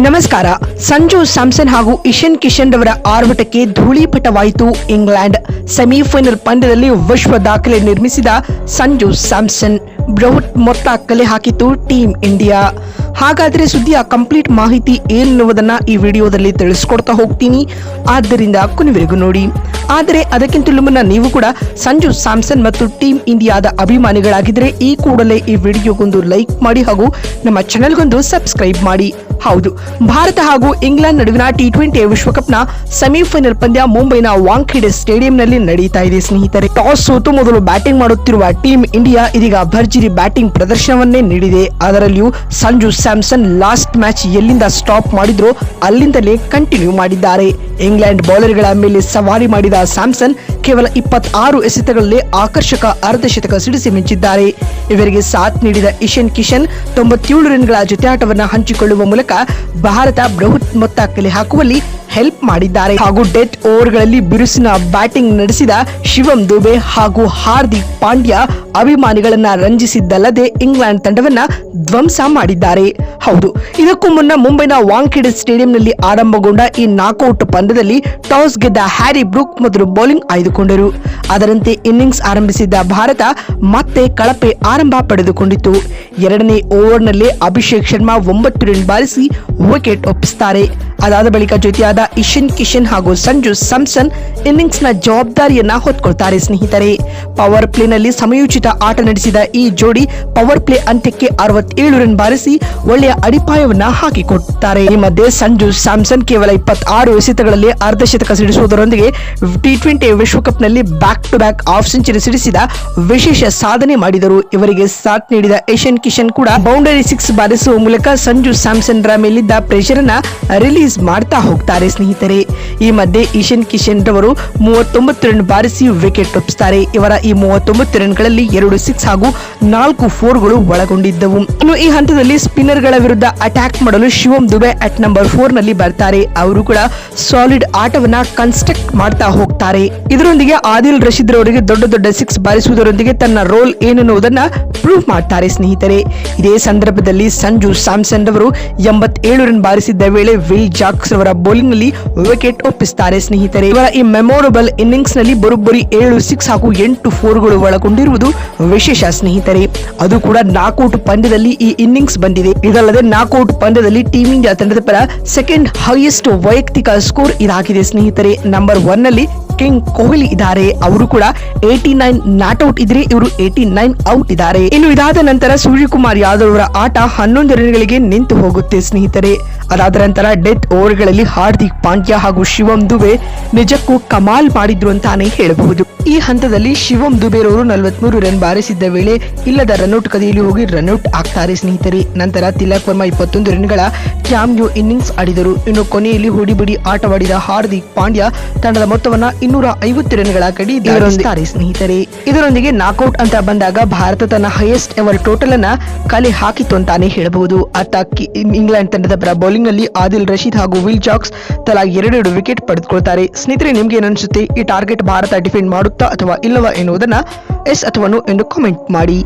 ನಮಸ್ಕಾರ. ಸಂಜು ಸ್ಯಾಮ್ಸನ್ ಹಾಗೂ ಇಶಾನ್ ಕಿಶನ್ ರವರ ಆರ್ಭಟಕ್ಕೆ ಧೂಳಿಪಟವಾಯಿತು ಇಂಗ್ಲೆಂಡ್. ಸೆಮಿಫೈನಲ್ ಪಂದ್ಯದಲ್ಲಿ ವಿಶ್ವ ದಾಖಲೆ ನಿರ್ಮಿಸಿದ ಸಂಜು ಸ್ಯಾಮ್ಸನ್ ಬೃಹತ್ ಮೊತ್ತ ಕಲೆ ಹಾಕಿತು ಟೀಮ್ ಇಂಡಿಯಾ. ಹಾಗಾದ್ರೆ ಸುದ್ದಿಯ ಕಂಪ್ಲೀಟ್ ಮಾಹಿತಿ ಏನೆನ್ನುವುದನ್ನ ಈ ವಿಡಿಯೋದಲ್ಲಿ ತಿಳಿಸ್ಕೊಡ್ತಾ ಹೋಗ್ತೀನಿ, ಆದ್ದರಿಂದ ಕೊನೆವರೆಗೂ ನೋಡಿ. ಆದರೆ ಅದಕ್ಕಿಂತಲೂ ಮುನ್ನ ನೀವು ಕೂಡ ಸಂಜು ಸ್ಯಾಮ್ಸನ್ ಮತ್ತು ಟೀಮ್ ಇಂಡಿಯಾದ ಅಭಿಮಾನಿಗಳಾಗಿದ್ದರೆ ಈ ಕೂಡಲೇ ಈ ವಿಡಿಯೋಗೊಂದು ಲೈಕ್ ಮಾಡಿ ಹಾಗೂ ನಮ್ಮ ಚಾನೆಲ್ಗೊಂದು ಸಬ್ಸ್ಕ್ರೈಬ್ ಮಾಡಿ. ಹೌದು, ಭಾರತ ಹಾಗೂ ಇಂಗ್ಲೆಂಡ್ ನಡುವಿನ T20 ವಿಶ್ವಕಪ್ನ ಸೆಮಿಫೈನಲ್ ಪಂದ್ಯ ಮುಂಬೈನ ವಾಂಖೇಡೆ ಸ್ಟೇಡಿಯಂನಲ್ಲಿ ನಡೀತಾ ಇದೆ ಸ್ನೇಹಿತರೆ. ಟಾಸ್ ಸೋತು ಮೊದಲು ಬ್ಯಾಟಿಂಗ್ ಮಾಡುತ್ತಿರುವ ಟೀಮ್ ಇಂಡಿಯಾ ಇದೀಗ ಭರ್ಜರಿ ಬ್ಯಾಟಿಂಗ್ ಪ್ರದರ್ಶನವನ್ನೇ ನೀಡಿದೆ. ಅದರಲ್ಲಿಯೂ ಸಂಜು ಸ್ಯಾಮ್ಸನ್ ಲಾಸ್ಟ್ ಮ್ಯಾಚ್ ಎಲ್ಲಿಂದ ಸ್ಟಾಪ್ ಮಾಡಿದ್ರೋ ಅಲ್ಲಿಂದಲೇ ಕಂಟಿನ್ಯೂ ಮಾಡಿದ್ದಾರೆ. ಇಂಗ್ಲೆಂಡ್ ಬೌಲರ್ಗಳ ಮೇಲೆ ಸವಾರಿ ಮಾಡಿದ ಸ್ಯಾಮ್ಸನ್ ಕೇವಲ 26 ಎಸೆತಗಳಲ್ಲಿ ಆಕರ್ಷಕ ಅರ್ಧಶತಕ ಸಿಡಿಸಿ ಮಿಂಚಿದ್ದಾರೆ. ಇವರಿಗೆ ಸಾಥ್ ನೀಡಿದ ಇಶಾನ್ ಕಿಶನ್ 97 ರನ್ಗಳ ಜೊತೆಯಾಟವನ್ನು ಹಂಚಿಕೊಳ್ಳುವ ಮೂಲಕ ಭಾರತ ಬೃಹತ್ ಮೊತ್ತ ಕಲೆ ಹಾಕುವಲ್ಲಿ ಹೆಲ್ಪ್ ಮಾಡಿದ್ದಾರೆ. ಹಾಗೂ ಡೆತ್ ಓವರ್ಗಳಲ್ಲಿ ಬಿರುಸಿನ ಬ್ಯಾಟಿಂಗ್ ನಡೆಸಿದ ಶಿವಂ ದುಬೆ ಹಾಗೂ ಹಾರ್ದಿಕ್ ಪಾಂಡ್ಯ ಅಭಿಮಾನಿಗಳನ್ನ ರಂಜಿಸಿದ್ದಲ್ಲದೆ ಇಂಗ್ಲೆಂಡ್ ತಂಡವನ್ನ ಧ್ವಂಸ ಮಾಡಿದ್ದಾರೆ. ಹೌದು, ಇದಕ್ಕೂ ಮುನ್ನ ಮುಂಬೈನ ವಾಂಖೇಡೆ ಸ್ಟೇಡಿಯಂನಲ್ಲಿ ಆರಂಭಗೊಂಡ ಈ ನಾಕೌಟ್ ಪಂದ್ಯದಲ್ಲಿ ಟಾಸ್ ಗೆದ್ದ ಹ್ಯಾರಿ ಬ್ರೂಕ್ ಮೊದಲು ಬೌಲಿಂಗ್ ಆಯ್ದುಕೊಂಡರು. ಅದರಂತೆ ಇನ್ನಿಂಗ್ಸ್ ಆರಂಭಿಸಿದ್ದ ಭಾರತ ಮತ್ತೆ ಕಳಪೆ ಆರಂಭ ಪಡೆದುಕೊಂಡಿತು. ಎರಡನೇ ಓವರ್ನಲ್ಲಿ ಅಭಿಷೇಕ್ ಶರ್ಮಾ 9 ರನ್ ಬಾರಿಸಿ ವಿಕೆಟ್ ಒಪ್ಪಿಸುತ್ತಾರೆ. ಅದಾದ ಬಳಿಕ ಜೊತೆಯಾದ ಇಶಾನ್ ಕಿಶನ್ ಹಾಗೂ ಸಂಜು ಸ್ಯಾಮ್ಸನ್ ಇನ್ನಿಂಗ್ಸ್ ನ ಜವಾಬ್ದಾರಿಯನ್ನ ಹೊತ್ಕೊಳ್ತಾರೆ ಸ್ನೇಹಿತರೆ. ಪವರ್ ಪ್ಲೇನಲ್ಲಿ ಸಮಯೋಚಿತ ಆಟ ನಡೆಸಿದ ಈ ಜೋಡಿ ಪವರ್ ಪ್ಲೇ ಅಂತ್ಯಕ್ಕೆ 67 ರನ್ ಬಾರಿಸಿ ಒಳ್ಳೆಯ ಅಡಿಪಾಯವನ್ನ ಹಾಕಿಕೊಡುತ್ತಾರೆ. ಈ ಮಧ್ಯೆ ಸಂಜು ಸ್ಯಾಮ್ಸನ್ ಕೇವಲ 26 ಎಸೆತಗಳಲ್ಲಿ ಅರ್ಧಶತಕ ಸಿಡಿಸುವುದರೊಂದಿಗೆ T20 ವಿಶ್ವಕಪ್ನಲ್ಲಿ back to back half century ಸಿಡಿಸಿದ ವಿಶೇಷ ಸಾಧನೆ ಮಾಡಿದರು. ಇವರಿಗೆ ಸಾಥ್ ನೀಡಿದ ಇಶಾನ್ ಕಿಶನ್ ಕೂಡ ಬೌಂಡರಿ 6 ಬಾರಿಸುವ ಮೂಲಕ ಸಂಜು ಸ್ಯಾಮ್ಸನ್ ರ ಮೇಲಿದ್ದ ಪ್ರೆಷರ್ ಅನ್ನ ರಿಲೀಸ್ ಮಾಡ್ತಾ ಹೋಗ್ತಾರೆ ಸ್ನೇಹಿತರೆ. ಈ ಮಧ್ಯೆ ಇಶಾನ್ ಕಿಶನ್ ರವರು 39 ರನ್ ಬಾರಿಸಿ ವಿಕೆಟ್ ಒಪ್ಪಿಸುತ್ತಾರೆ. ಇವರ ಈ 39 ರನ್ಗಳಲ್ಲಿ 2 6 ಹಾಗೂ 4 4ಗಳು ಒಳಗೊಂಡಿದ್ದವು. ಇನ್ನು ಈ ಹಂತದಲ್ಲಿ ಸ್ಪಿನ್ನರ್ ಗಳ ವಿರುದ್ಧ ಅಟ್ಯಾಕ್ ಮಾಡಲು ಶಿವಂ ದುಬೆ ಅಟ್ ನಂಬರ್ 4 ನಲ್ಲಿ ಬರ್ತಾರೆ. ಅವರು ಕೂಡ ಸಾಲಿಡ್ ಆಟವನ್ನ ಕನ್ಸ್ಟ್ರಕ್ಟ್ ಮಾಡ್ತಾ ಹೋಗ್ತಾರೆ. ಇದರೊಂದಿಗೆ ಆದಿಲ್ ರಶೀದ್ ರವರಿಗೆ ದೊಡ್ಡ 6 ಬಾರಿಸುವುದರೊಂದಿಗೆ ತನ್ನ ರೋಲ್ ಏನೆನ್ನುವುದನ್ನ ಪ್ರೂವ್ ಮಾಡ್ತಾರೆ ಸ್ನೇಹಿತರೆ. ಇದೇ ಸಂದರ್ಭದಲ್ಲಿ ಸಂಜು ಸ್ಯಾಮ್ಸನ್ ರವರು 87 ರನ್ ಬಾರಿಸಿದ್ದ ವೇಳೆ ವಿಲ್ ಜಾಕ್ಸ್ ರವರ ಬೌಲಿಂಗ್ ನಲ್ಲಿ ವಿಕೆಟ್ ಒಪ್ಪಿಸುತ್ತಾರೆ ಸ್ನೇಹಿತರೆ. ಇವರ ಈ ಮೆಮೊರಬಲ್ ಇನ್ನಿಂಗ್ಸ್ ನಲ್ಲಿ ಬರೋಬ್ಬರಿ 7 6 ಹಾಗೂ 8 4ಗಳು ಒಳಗೊಂಡಿರುವುದು ವಿಶೇಷ ಸ್ನೇಹಿತರೆ. ಅದು ಕೂಡ ನಾಕೌಟ್ ಪಂದ್ಯದಲ್ಲಿ ಈ ಇನ್ನಿಂಗ್ಸ್ ಬಂದಿದೆ. ಇದಲ್ಲದೆ ನಾಕೌಟ್ ಪಂದ್ಯದಲ್ಲಿ ಟೀಮ್ ಇಂಡಿಯಾ ತಂಡದ ಪರ ಸೆಕೆಂಡ್ ಹೈಯೆಸ್ಟ್ ವೈಯಕ್ತಿಕ ಸ್ಕೋರ್ ಇದಾಗಿದೆ ಸ್ನೇಹಿತರೆ. ನಂಬರ್ 1 ನಲ್ಲಿ ಕಿಂಗ್ ಕೊಹ್ಲಿ ಇದ್ದಾರೆ. ಅವರು ಕೂಡ 89 ನಾಟ್ ಔಟ್ ಇದ್ರೆ ಇವರು 89 ಔಟ್ ಇದ್ದಾರೆ. ಇನ್ನು ಇದಾದ ನಂತರ ಸೂರ್ಯಕುಮಾರ್ ಯಾದವ್ ಅವರ ಆಟ 11 ರನ್ಗಳಿಗೆ ನಿಂತು ಹೋಗುತ್ತೆ ಸ್ನೇಹಿತರೆ. ಅದಾದ ನಂತರ ಡೆತ್ ಓವರ್ಗಳಲ್ಲಿ ಹಾರ್ದಿಕ್ ಪಾಂಡ್ಯ ಹಾಗೂ ಶಿವಂ ದುಬೆ ನಿಜಕ್ಕೂ ಕಮಾಲ್ ಮಾಡಿದ್ರು ಅಂತಾನೆ ಹೇಳಬಹುದು. ಈ ಹಂತದಲ್ಲಿ ಶಿವಂ ದುಬೆರವರು 43 ರನ್ ಬಾರಿಸಿದ್ದ ವೇಳೆ ಇಲ್ಲದ ರನ್ಔಟ್ ಕದಿಯಲ್ಲಿ ಹೋಗಿ ರನ್ಔಟ್ ಆಗ್ತಾರೆ ಸ್ನೇಹಿತರೆ. ನಂತರ ತಿಲಕ್ ವರ್ಮಾ 21 ರನ್ಗಳ ಕ್ಯಾಮಿಯೋ ಇನ್ನಿಂಗ್ಸ್ ಆಡಿದರು. ಇನ್ನು ಕೊನೆಯಲ್ಲಿ ಹೊಡಿಬಿಡಿ ಆಟವಾಡಿದ ಹಾರ್ದಿಕ್ ಪಾಂಡ್ಯ ತಂಡದ ಮೊತ್ತವನ್ನ 250 ರನ್ಗಳ ಕಡಿ ದಾಟಿಸುತ್ತಾರೆ ಸ್ನೇಹಿತರೆ. ಇದರೊಂದಿಗೆ ನಾಕೌಟ್ ಅಂತ ಬಂದಾಗ ಭಾರತ ತನ್ನ ಹೈಯೆಸ್ಟ್ ಎವರ್ ಟೋಟಲ್ ಅನ್ನ ಕಲೆ ಹಾಕಿತು ಅಂತಾನೆ ಹೇಳಬಹುದು. ಅತ್ತ ಇಂಗ್ಲೆಂಡ್ ತಂಡದ ಪರ ಬೌಲಿಂಗ್ ನಲ್ಲಿ ಆದಿಲ್ ರಶೀದ್ ಹಾಗೂ ವಿಲ್ ಜಾಕ್ಸ್ ತಲಾ 2 ವಿಕೆಟ್ ಪಡೆದುಕೊಳ್ತಾರೆ. ಸ್ನೇಹಿತರೆ, ನಿಮ್ಗೆ ಏನನ್ಸುತ್ತೆ? ಈ ಟಾರ್ಗೆಟ್ ಭಾರತ ಡಿಫೆಂಡ್ ಮಾಡುತ್ತಾ ಅಥವಾ ಇಲ್ಲವಾ ಎನ್ನುವುದನ್ನ ಎಸ್ ಅಥವಾ ನೋ ಎಂದು ಕಾಮೆಂಟ್ ಮಾಡಿ.